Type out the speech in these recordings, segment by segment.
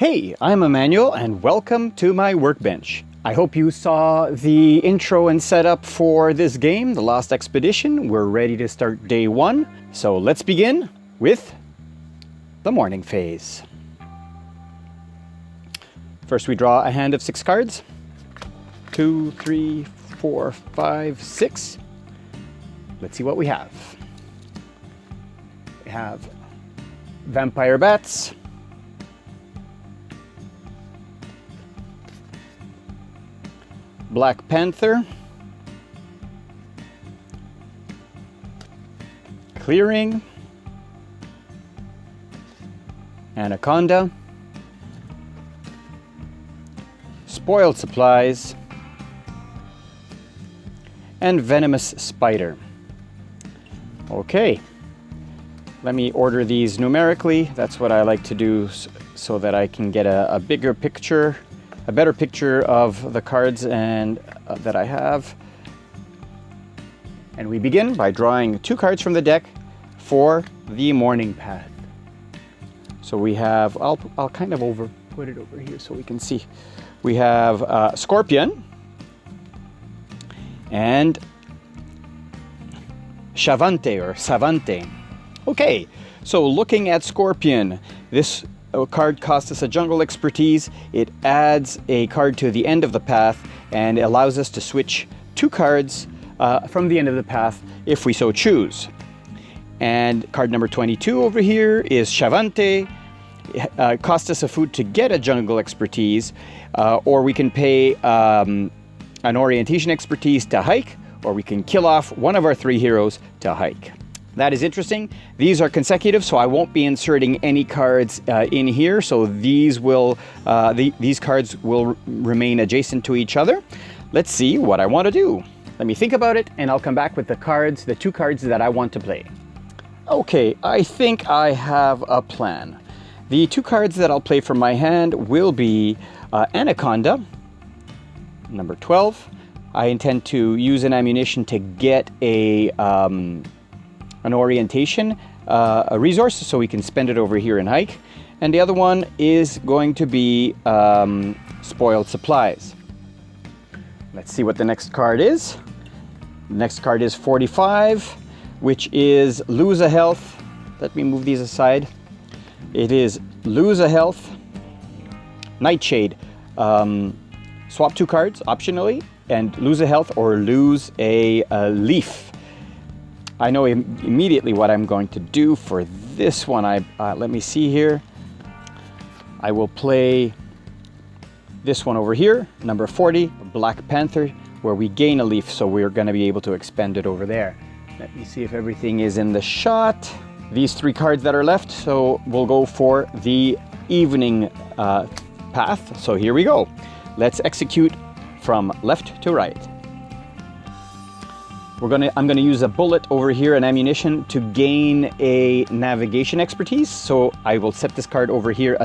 Hey, I'm Emmanuel and welcome to my workbench. I hope you saw the intro and setup for this game, The Lost Expedition. We're ready to start day one. So let's begin with the morning phase. First we draw a hand of 6 cards. 2, 3, 4, 5, 6. Let's see what we have. We have Vampire Bats, Black Panther, Clearing, Anaconda, Spoiled Supplies, and Venomous Spider. Okay, let me order these numerically. That's what I like to do so that I can get a bigger picture, a better picture of the cards and that I have. And we begin by drawing 2 cards from the deck for the morning path. So we have, I'll kind of put it over here so we can see. We have Scorpion and Chavante or Savante. Okay, so looking at Scorpion, this card costs us a jungle expertise. It adds a card to the end of the path and allows us to switch 2 cards from the end of the path if we so choose. And card number 22 over here is Chavante. It costs us a food to get a jungle expertise, or we can pay an orientation expertise to hike, or we can kill off one of our 3 heroes to hike. That is interesting. These are consecutive, so I won't be inserting any cards in here. So these cards will remain adjacent to each other. Let's see what I want to do. Let me think about it, and I'll come back with the 2 cards that I want to play. Okay, I think I have a plan. The 2 cards that I'll play from my hand will be Anaconda, number 12. I intend to use an ammunition to get an orientation, a resource, so we can spend it over here and hike. And the other one is going to be Spoiled Supplies. Let's see what the next card is. The next card is 45, which is Lose a Health. Let me move these aside. It is Lose a Health, Nightshade. Swap 2 cards optionally and lose a health or lose a leaf. I know immediately what I'm going to do for this one. Let me see here. I will play this one over here, number 40, Black Panther, where we gain a leaf, so we're going to be able to expend it over there. Let me see if everything is in the shot. These 3 cards that are left, so we'll go for the evening path. So here we go. Let's execute from left to right. I'm gonna use a bullet over here, an ammunition, to gain a navigation expertise. So I will set this card over here,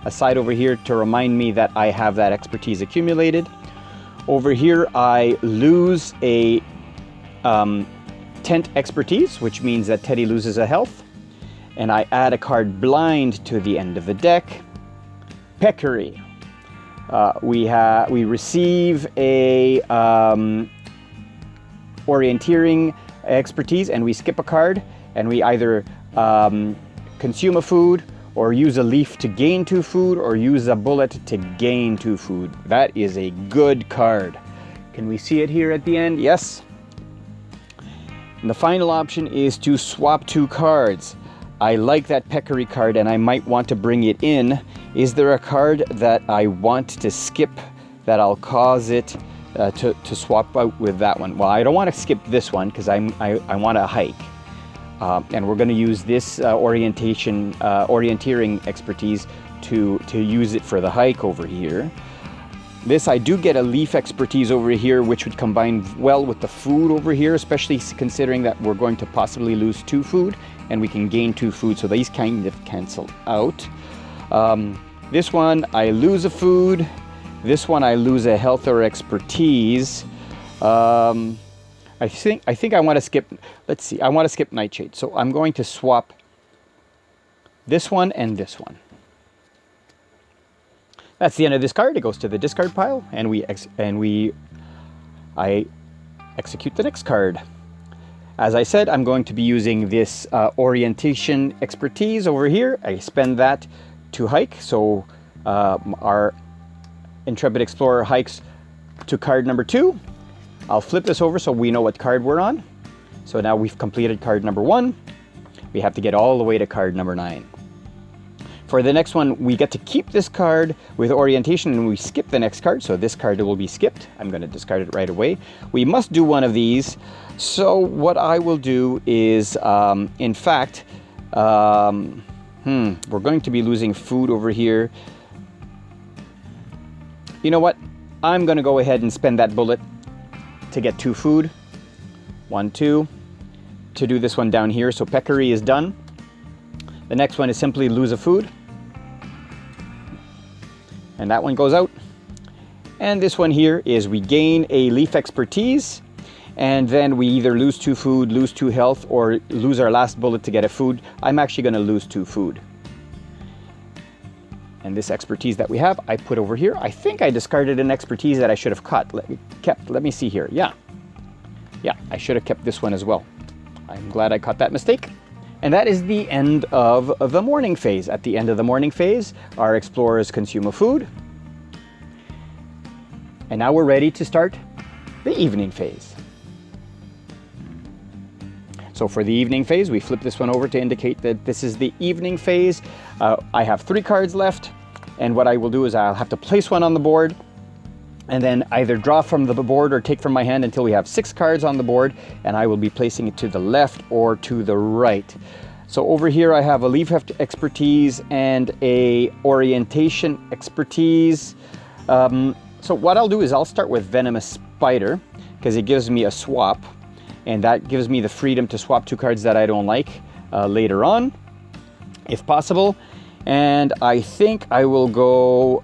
aside over here, to remind me that I have that expertise accumulated. Over here, I lose a tent expertise, which means that Teddy loses a health. And I add a card blind to the end of the deck. Peccary. We receive a orienteering expertise, and we skip a card, and we either consume a food or use a leaf to gain 2 food or use a bullet to gain 2 food. That is a good card. Can we see it here at the end? Yes. And the final option is to swap 2 cards. I like that Peccary card and I might want to bring it in. Is there a card that I want to skip that I'll cause it to swap out with that one? Well, I don't want to skip this one because I want to hike. And we're going to use this orienteering expertise to use it for the hike over here. This, I do get a leaf expertise over here, which would combine well with the food over here, especially considering that we're going to possibly lose 2 food and we can gain 2 food, so these kind of cancel out. This one, I lose a food. This one, I lose a health or expertise. I think I want to skip, let's see, I want to skip Nightshade. So I'm going to swap this one and this one. That's the end of this card. It goes to the discard pile, and I execute the next card. As I said, I'm going to be using this orientation expertise over here. I spend that to hike, so our Intrepid Explorer hikes to card number 2. I'll flip this over so we know what card we're on. So now we've completed card number 1. We have to get all the way to card number 9. For the next one, we get to keep this card with orientation, and we skip the next card, so this card will be skipped. I'm going to discard it right away. We must do one of these, so what I will do is, in fact, we're going to be losing food over here. You know what? I'm going to go ahead and spend that bullet to get 2 food. 1, 2. To do this one down here, so peccary is done. The next one is simply lose a food. And that one goes out. And this one here is we gain a leaf expertise, and then we either lose 2 food, lose 2 health, or lose our last bullet to get a food. I'm actually going to lose 2 food. And this expertise that we have, I put over here. I think I discarded an expertise that I should have kept. Let me see here. Yeah, I should have kept this one as well. I'm glad I caught that mistake. And that is the end of the morning phase. At the end of the morning phase, our explorers consume a food. And now we're ready to start the evening phase. So for the evening phase, we flip this one over to indicate that this is the evening phase. I have 3 cards left, and what I will do is I'll have to place one on the board, and then either draw from the board or take from my hand until we have 6 cards on the board, and I will be placing it to the left or to the right. So over here I have a leaf expertise and a orientation expertise. So what I'll do is I'll start with Venomous Spider, because it gives me a swap, and that gives me the freedom to swap 2 cards that I don't like later on, if possible. And I think I will go,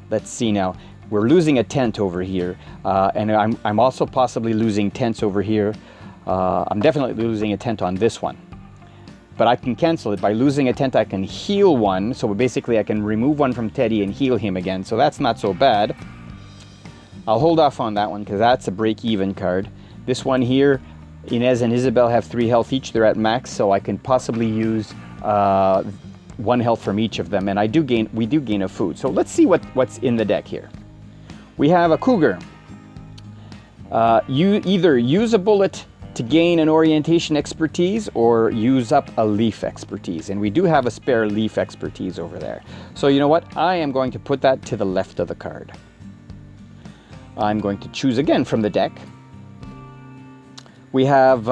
let's see now. We're losing a tent over here, and I'm also possibly losing tents over here. I'm definitely losing a tent on this one. But I can cancel it. By losing a tent, I can heal one. So basically, I can remove one from Teddy and heal him again. So that's not so bad. I'll hold off on that one because that's a break-even card. This one here, Inez and Isabel have 3 health each. They're at max, so I can possibly use 1 health from each of them. And we do gain a food. So let's see what's in the deck here. We have a cougar. You either use a bullet to gain an orientation expertise or use up a leaf expertise. And we do have a spare leaf expertise over there. So you know what? I am going to put that to the left of the card. I'm going to choose again from the deck. We have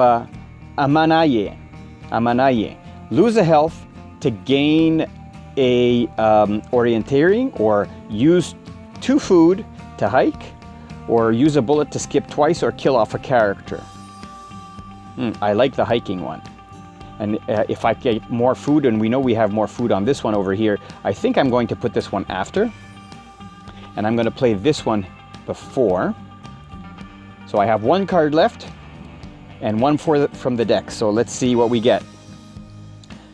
Amanaye. Amanaye. Lose a health to gain a orienteering, or use 2 food to hike, or use a bullet to skip twice or kill off a character. I like the hiking one. And if I get more food, and we know we have more food on this one over here, I think I'm going to put this one after. And I'm going to play this one before. So I have 1 card left and 1 from the deck. So let's see what we get.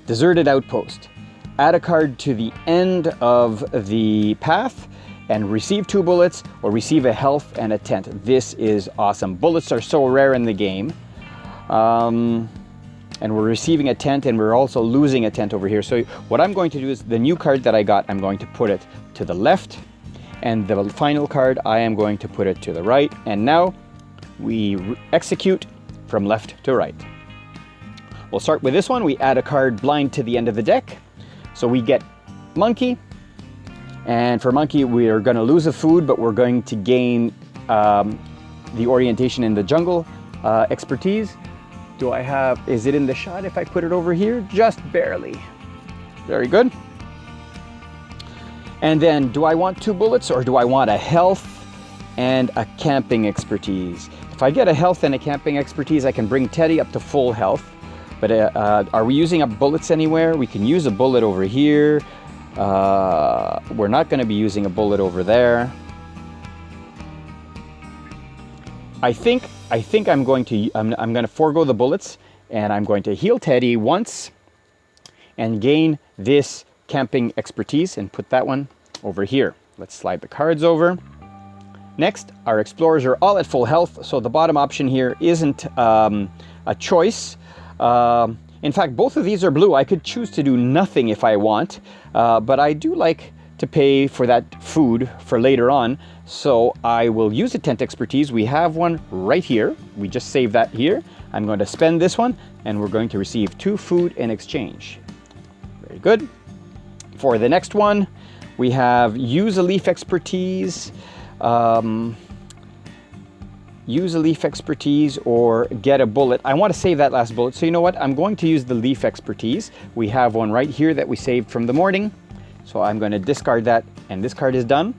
Deserted Outpost. Add a card to the end of the path and receive 2 bullets, or receive a health and a tent. This is awesome. Bullets are so rare in the game. And we're receiving a tent, and we're also losing a tent over here. So what I'm going to do is the new card that I got, I'm going to put it to the left, and the final card, I am going to put it to the right. And now we execute from left to right. We'll start with this one. We add a card blind to the end of the deck. So we get Monkey. And for Monkey, we are going to lose a food, but we're going to gain the orientation in the jungle expertise. Do I have, is it in the shot if I put it over here? Just barely. Very good. And then, do I want 2 bullets, or do I want a health and a camping expertise? If I get a health and a camping expertise, I can bring Teddy up to full health. But are we using up bullets anywhere? We can use a bullet over here. We're not going to be using a bullet over there. I think I'm going to forego the bullets, and I'm going to heal Teddy once and gain this camping expertise and put that one over here. Let's slide the cards over. Next, our explorers are all at full health, so the bottom option here isn't a choice. In fact, both of these are blue. I could choose to do nothing if I want, but I do like to pay for that food for later on, so I will use a tent expertise. We have one right here. We just saved that here. I'm going to spend this one, and we're going to receive 2 food in exchange. Very good. For the next one, we have use a leaf expertise. Use a leaf expertise or get a bullet. I want to save that last bullet, so you know what? I'm going to use the leaf expertise. We have one right here that we saved from the morning, so I'm going to discard that, and this card is done.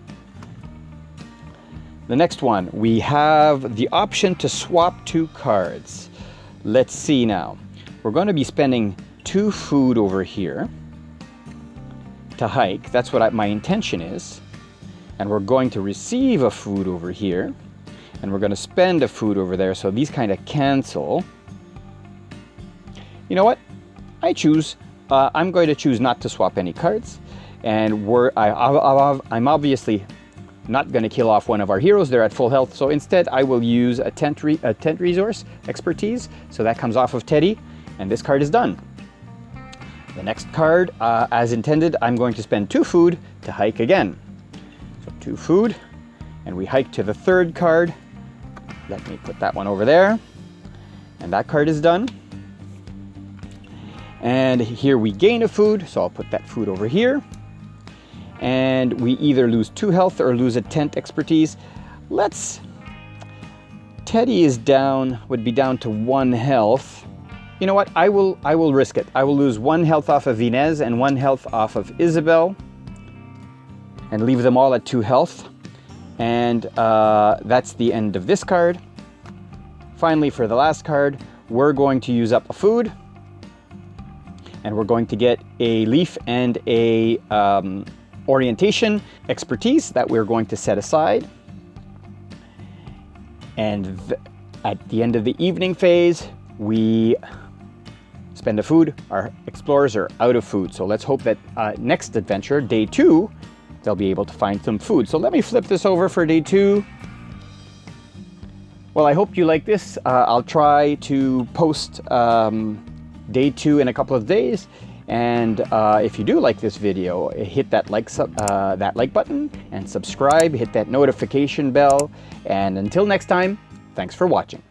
The next one, we have the option to swap 2 cards. Let's see now. We're going to be spending 2 food over here to hike. That's what my intention is. And we're going to receive a food over here, and we're going to spend a food over there, so these kind of cancel. You know what? I'm going to choose not to swap any cards, and I'm obviously not going to kill off one of our heroes. They're at full health, so instead I will use a tent resource expertise, so that comes off of Teddy, and this card is done. The next card, as intended, I'm going to spend 2 food to hike again. 2 food, and we hike to the 3rd card. Let me put that one over there, and that card is done. And here we gain a food, so I'll put that food over here, and we either lose 2 health or lose a tent expertise. Teddy is down, would be down to 1 health. You know what, I will risk it. I will lose 1 health off of Inez and 1 health off of Isabel, and leave them all at 2 health. And that's the end of this card. Finally, for the last card, we're going to use up a food, and we're going to get a leaf and a orientation expertise that we're going to set aside. And at the end of the evening phase, we spend a food. Our explorers are out of food, so let's hope that next adventure, day 2, they'll be able to find some food. So let me flip this over for day 2. Well, I hope you like this. I'll try to post day 2 in a couple of days. And if you do like this video, hit that like button and subscribe, hit that notification bell. And until next time, thanks for watching.